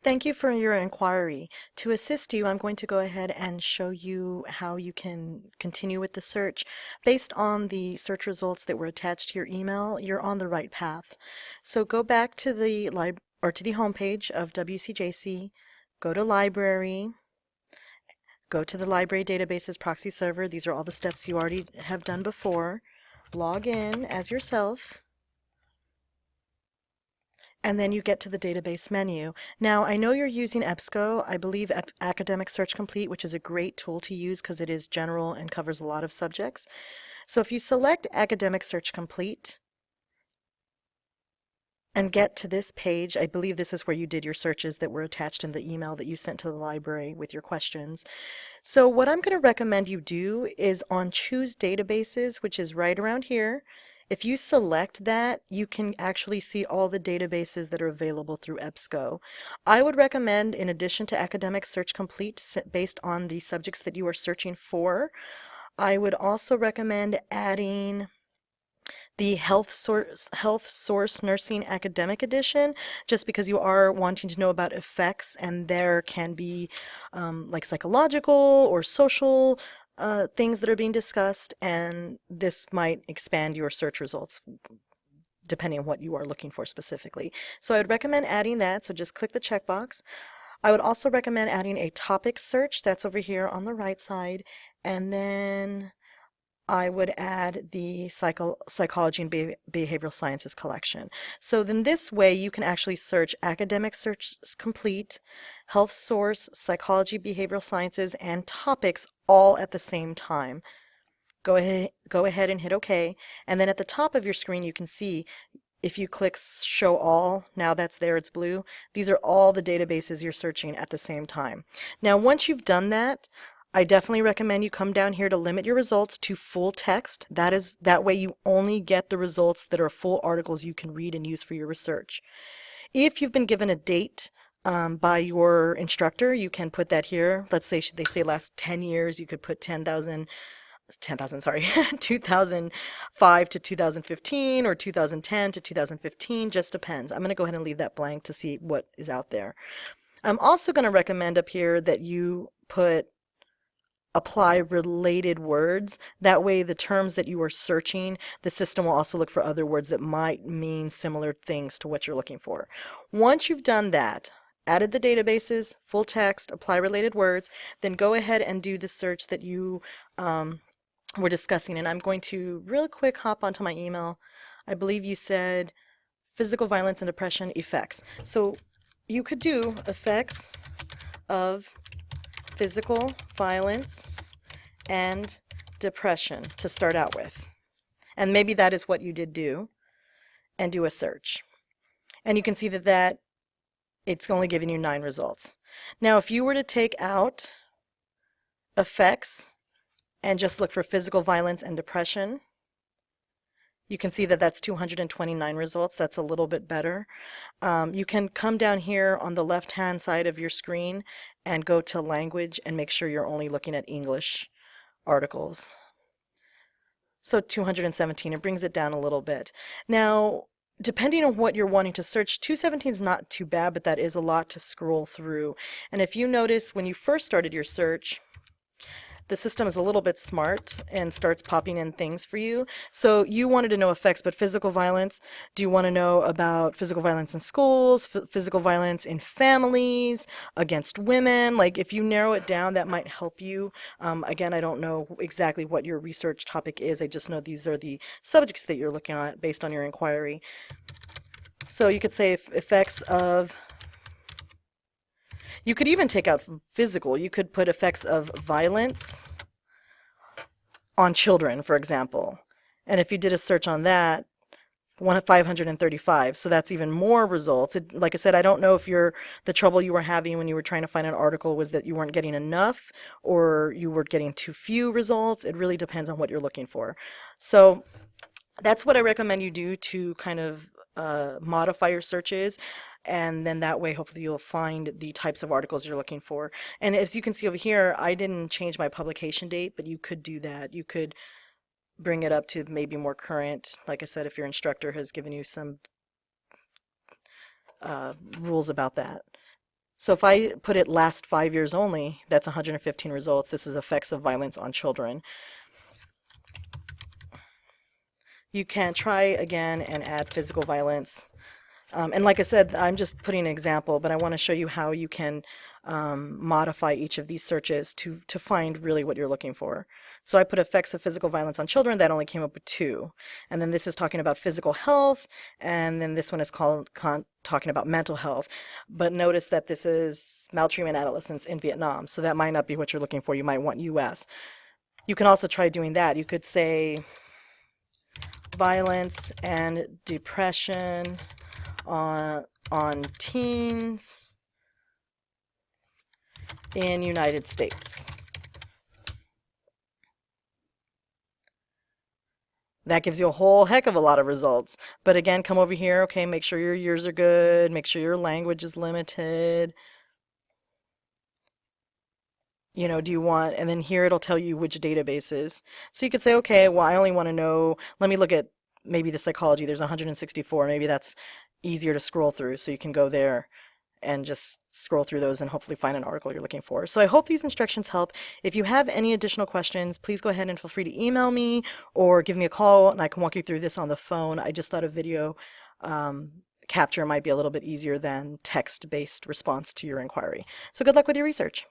Thank you for your inquiry. To assist you, I'm going to go ahead and show you how you can continue with the search. Based on the search results that were attached to your email, you're on the right path. So go back to the to the homepage of WCJC, go to Library, go to the Library Databases Proxy Server. These are all the steps you already have done before. Log in as yourself. And then you get to the database menu. Now, I know you're using EBSCO. I believe Academic Search Complete, which is a great tool to use because it is general and covers a lot of subjects. So if you select Academic Search Complete and get to this page, I believe this is where you did your searches that were attached in the email that you sent to the library with your questions. So what I'm going to recommend you do is on Choose Databases, which is right around here. If you select that, you can actually see all the databases that are available through EBSCO. I would recommend, in addition to Academic Search Complete, based on the subjects that you are searching for, I would also recommend adding the Health Source Nursing Academic Edition, just because you are wanting to know about effects, and there can be like psychological or social things that are being discussed, and this might expand your search results depending on what you are looking for specifically. So I would recommend adding that, so just click the checkbox. I would also recommend adding a topic search, that's over here on the right side, and then I would add the psychology and behavioral sciences collection. So then this way you can actually search Academic Search Complete, Health Source, Psychology, Behavioral Sciences, and Topics all at the same time. Go ahead and hit OK. And then at the top of your screen you can see, if you click Show All, now that's there, it's blue. These are all the databases you're searching at the same time. Now once you've done that, I definitely recommend you come down here to limit your results to full text. That way you only get the results that are full articles you can read and use for your research. If you've been given a date by your instructor, you can put that here. Let's say they say last 10 years, you could put 10,000, sorry, 2005 to 2015 or 2010 to 2015, just depends. I'm going to go ahead and leave that blank to see what is out there. I'm also going to recommend up here that you put apply related words. That way the terms that you are searching, the system will also look for other words that might mean similar things to what you're looking for. Once you've done that, added the databases, full text, apply related words, then go ahead and do the search that you were discussing. And I'm going to real quick hop onto my email. I believe you said physical violence and depression effects. So you could do effects of physical violence and depression to start out with. And maybe that is what you did do, and do a search. And you can see that it's only giving you 9 results. Now if you were to take out effects and just look for physical violence and depression, you can see that that's 229 results. That's a little bit better. You can come down here on the left-hand side of your screen and go to language and make sure you're only looking at English articles. So 217, it brings it down a little bit. Now, depending on what you're wanting to search, 217 is not too bad, but that is a lot to scroll through. And if you notice, when you first started your search, the system is a little bit smart and starts popping in things for you. So you wanted to know effects, but physical violence, do you want to know about physical violence in schools, physical violence in families, against women? Like if you narrow it down, that might help you. Again, I don't know exactly what your research topic is. I just know these are the subjects that you're looking at based on your inquiry. So you could say effects of, you could even take out physical. You could put effects of violence on children, for example. And if you did a search on that, 535, so that's even more results. Like I said, I don't know if the trouble you were having when you were trying to find an article was that you weren't getting enough or you were getting too few results. It really depends on what you're looking for. So that's what I recommend you do to kind of modify your searches. And then that way hopefully you'll find the types of articles you're looking for. And as you can see over here, I didn't change my publication date, but you could do that. You could bring it up to maybe more current. Like I said, if your instructor has given you some rules about that. So if I put it last 5 years only, that's 115 results. This is effects of violence on children. You can try again and add physical violence. And like I said, I'm just putting an example, but I want to show you how you can modify each of these searches to find really what you're looking for. So I put effects of physical violence on children. That only came up with 2. And then this is talking about physical health. And then this one is talking about mental health. But notice that this is maltreatment adolescents in Vietnam. So that might not be what you're looking for. You might want US. You can also try doing that. You could say violence and depression on teens in United States. That gives you a whole heck of a lot of results. But again, come over here, okay, make sure your years are good, make sure your language is limited. You know, do you want, and then here it'll tell you which databases. So you could say, okay, well, I only want to know, let me look at maybe the psychology. There's 164. Maybe that's easier to scroll through, so you can go there and just scroll through those and hopefully find an article you're looking for. So I hope these instructions help. If you have any additional questions, please go ahead and feel free to email me or give me a call and I can walk you through this on the phone. I just thought a video capture might be a little bit easier than text-based response to your inquiry. So good luck with your research.